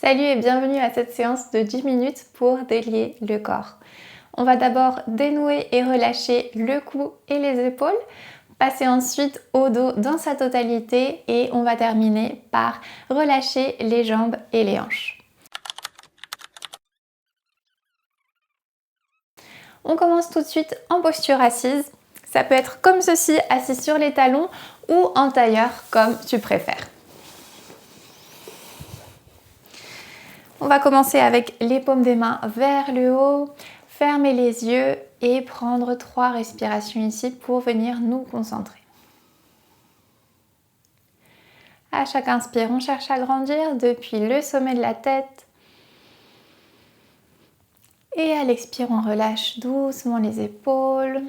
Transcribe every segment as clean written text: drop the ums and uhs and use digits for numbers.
Salut et bienvenue à cette séance de 10 minutes pour délier le corps. On va d'abord dénouer et relâcher le cou et les épaules, passer ensuite au dos dans sa totalité et on va terminer par relâcher les jambes et les hanches. On commence tout de suite en posture assise. Ça peut être comme ceci, assis sur les talons ou en tailleur comme tu préfères. On va commencer avec les paumes des mains vers le haut, fermer les yeux et prendre 3 respirations ici pour venir nous concentrer. À chaque inspire, on cherche à grandir depuis le sommet de la tête. Et à l'expire, on relâche doucement les épaules.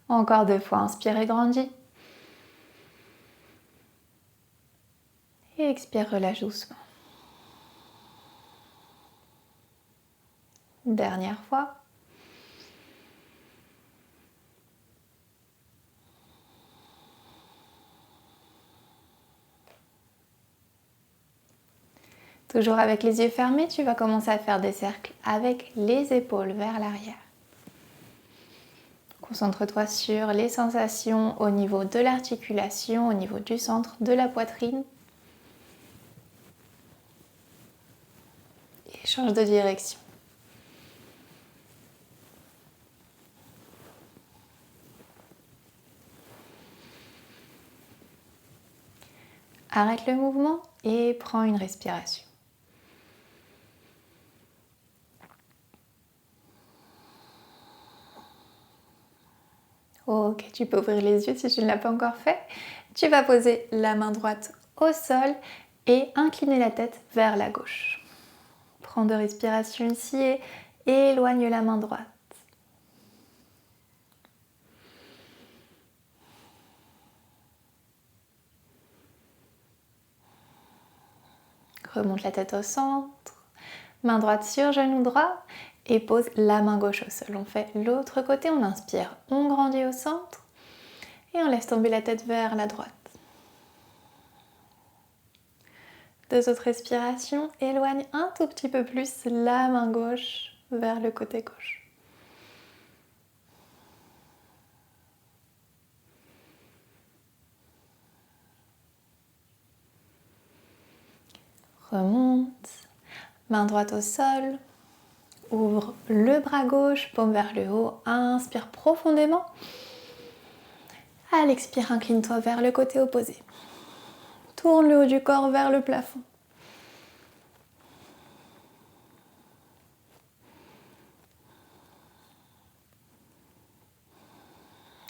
Encore 2 fois, inspire et grandis. Et expire, relâche doucement. Dernière fois. Toujours avec les yeux fermés, tu vas commencer à faire des cercles avec les épaules vers l'arrière. Concentre-toi sur les sensations au niveau de l'articulation, au niveau du centre de la poitrine. Et change de direction. Arrête le mouvement et prends une respiration. Ok, tu peux ouvrir les yeux si tu ne l'as pas encore fait. Tu vas poser la main droite au sol et incliner la tête vers la gauche. Prends 2 respirations ici et éloigne la main droite. Remonte la tête au centre, main droite sur genou droit et pose la main gauche au sol. On fait l'autre côté, on inspire, on grandit au centre et on laisse tomber la tête vers la droite. 2 autres respirations, éloigne un tout petit peu plus la main gauche vers le côté gauche. Remonte, main droite au sol, ouvre le bras gauche, paume vers le haut, inspire profondément. À l'expire, incline-toi vers le côté opposé. Tourne le haut du corps vers le plafond.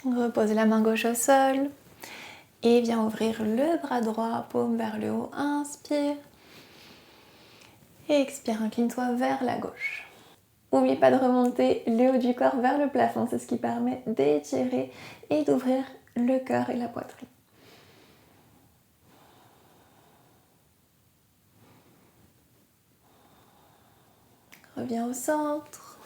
Repose la main gauche au sol et viens ouvrir le bras droit, paume vers le haut, inspire. Et expire, incline-toi vers la gauche. N'oublie pas de remonter le haut du corps vers le plafond, c'est ce qui permet d'étirer et d'ouvrir le cœur et la poitrine. Reviens au centre.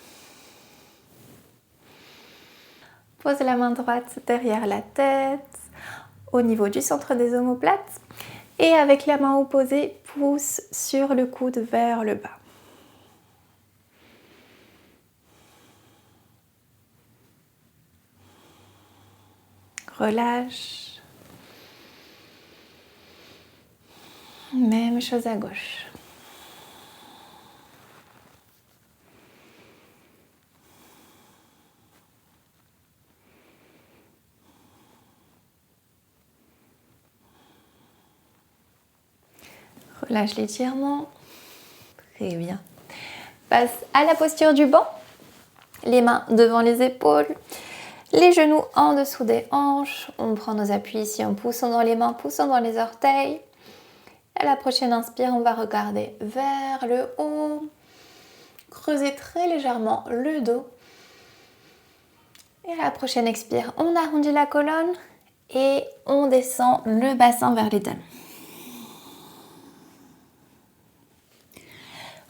Pose la main droite derrière la tête, au niveau du centre des omoplates. Et avec la main opposée, pousse sur le coude vers le bas. Relâche. Même chose à gauche. Relâche l'étirement. Très bien. Passe à la posture du banc. Les mains devant les épaules. Les genoux en dessous des hanches. On prend nos appuis ici en poussant dans les mains, poussant dans les orteils. À la prochaine inspire, on va regarder vers le haut. Creuser très légèrement le dos. Et à la prochaine expire, on arrondit la colonne et on descend le bassin vers les talons.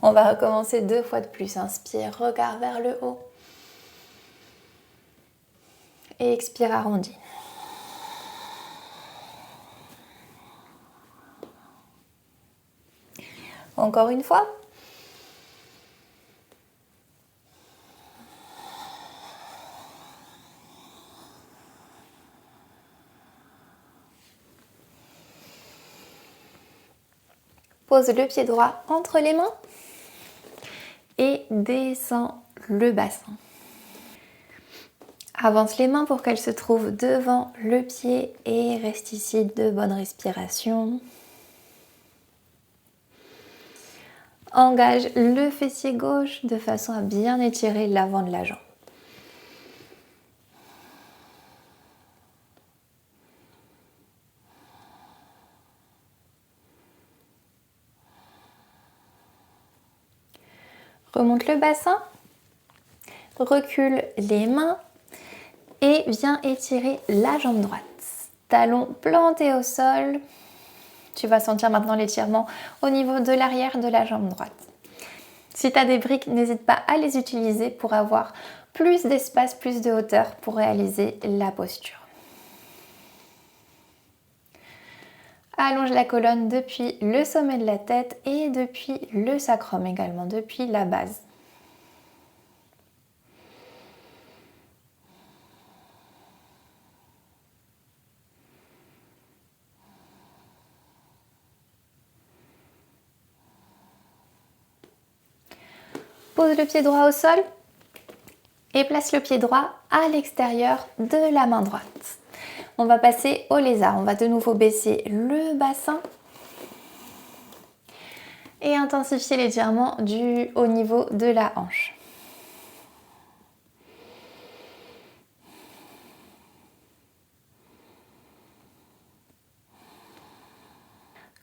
On va recommencer 2 fois de plus. Inspire, regard vers le haut. Et expire, arrondi. Encore une fois. Pose le pied droit entre les mains et descends le bassin. Avance les mains pour qu'elles se trouvent devant le pied et reste ici de bonnes respirations. Engage le fessier gauche de façon à bien étirer l'avant de la jambe. Remonte le bassin, recule les mains et viens étirer la jambe droite. Talon planté au sol. Tu vas sentir maintenant l'étirement au niveau de l'arrière de la jambe droite. Si tu as des briques, n'hésite pas à les utiliser pour avoir plus d'espace, plus de hauteur pour réaliser la posture. Allonge la colonne depuis le sommet de la tête et depuis le sacrum également, depuis la base. Pose le pied droit au sol et place le pied droit à l'extérieur de la main droite. On va passer au lézard. On va de nouveau baisser le bassin et intensifier l'étirement au niveau de la hanche.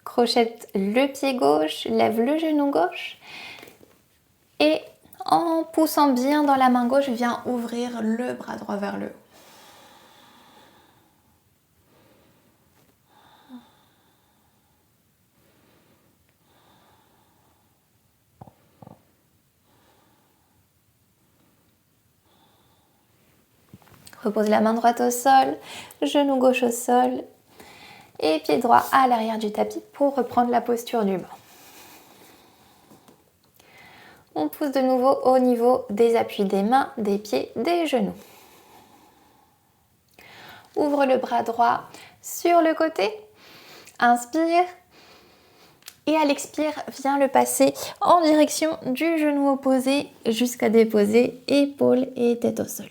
Crochette le pied gauche, lève le genou gauche et en poussant bien dans la main gauche, viens ouvrir le bras droit vers le haut. Repose la main droite au sol, genou gauche au sol et pied droit à l'arrière du tapis pour reprendre la posture du banc. On pousse de nouveau au niveau des appuis des mains, des pieds, des genoux. Ouvre le bras droit sur le côté. Inspire. Et à l'expire, viens le passer en direction du genou opposé jusqu'à déposer épaules et tête au sol.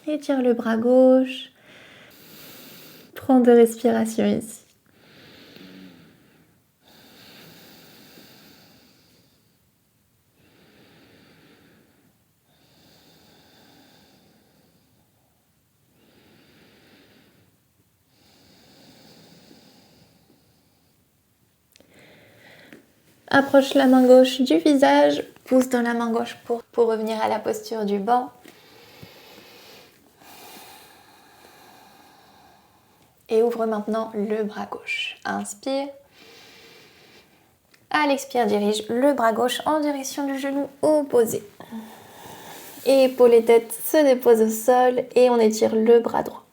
Étire le bras gauche. Prends 2 respirations ici. Approche la main gauche du visage, pousse dans la main gauche pour revenir à la posture du banc. Et ouvre maintenant le bras gauche. Inspire. À l'expire, dirige le bras gauche en direction du genou opposé. Épaules et tête se déposent au sol et on étire le bras droit.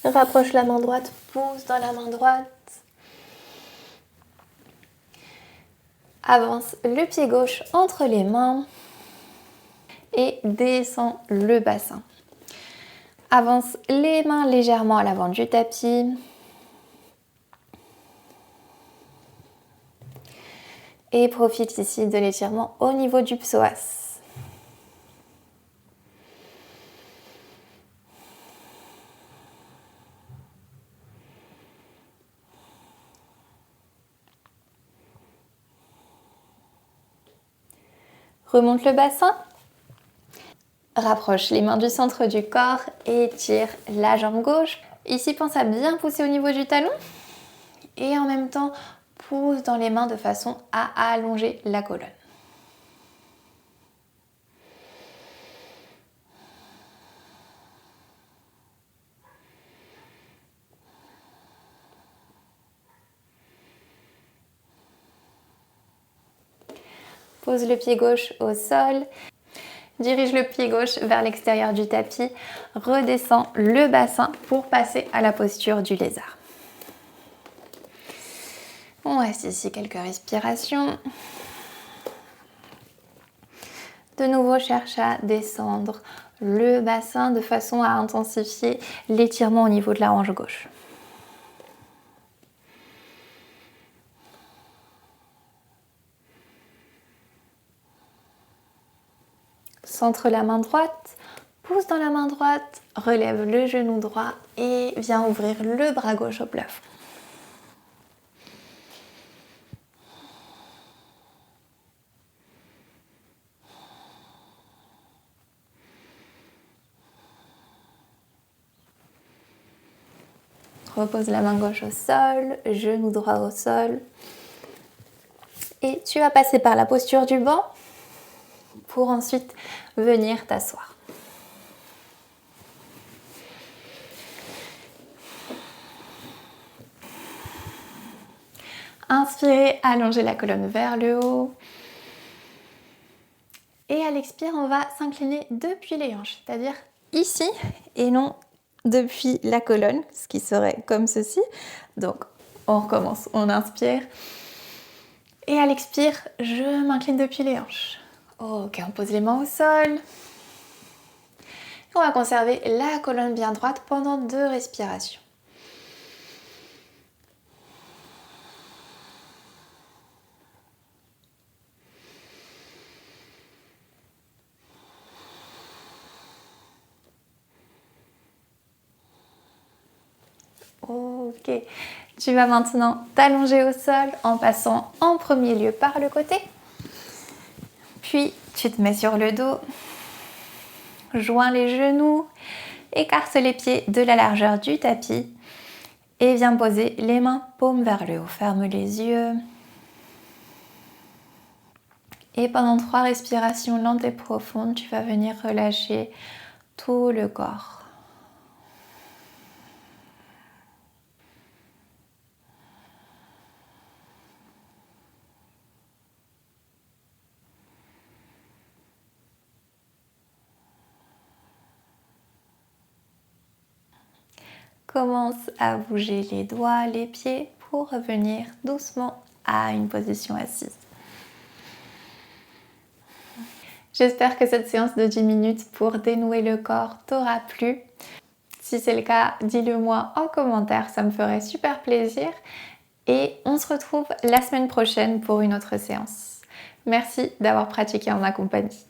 Rapproche la main droite, pousse dans la main droite. Avance le pied gauche entre les mains et descends le bassin. Avance les mains légèrement à l'avant du tapis. Et profite ici de l'étirement au niveau du psoas. Remonte le bassin. Rapproche les mains du centre du corps et étire la jambe gauche. Ici, pense à bien pousser au niveau du talon. Et en même temps, pousse dans les mains de façon à allonger la colonne. Pose le pied gauche au sol. Dirige le pied gauche vers l'extérieur du tapis. Redescends le bassin pour passer à la posture du lézard. On reste ici quelques respirations. De nouveau, cherche à descendre le bassin de façon à intensifier l'étirement au niveau de la hanche gauche. Centre la main droite, pousse dans la main droite, relève le genou droit et viens ouvrir le bras gauche au plafond. Repose la main gauche au sol, genou droit au sol. Et tu vas passer par la posture du banc pour ensuite venir t'asseoir. Inspirez, allongez la colonne vers le haut. Et à l'expire, on va s'incliner depuis les hanches, c'est-à-dire ici et non depuis la colonne, ce qui serait comme ceci. Donc, on recommence, on inspire. Et à l'expire, je m'incline depuis les hanches. Ok, on pose les mains au sol. On va conserver la colonne bien droite pendant 2 respirations. Ok, tu vas maintenant t'allonger au sol en passant en premier lieu par le côté. Puis tu te mets sur le dos, joins les genoux, écarte les pieds de la largeur du tapis et viens poser les mains paumes vers le haut. Ferme les yeux. Et pendant 3 respirations lentes et profondes, tu vas venir relâcher tout le corps. Commence à bouger les doigts, les pieds pour revenir doucement à une position assise. J'espère que cette séance de 10 minutes pour dénouer le corps t'aura plu. Si c'est le cas, dis-le moi en commentaire, ça me ferait super plaisir. Et on se retrouve la semaine prochaine pour une autre séance. Merci d'avoir pratiqué en ma compagnie.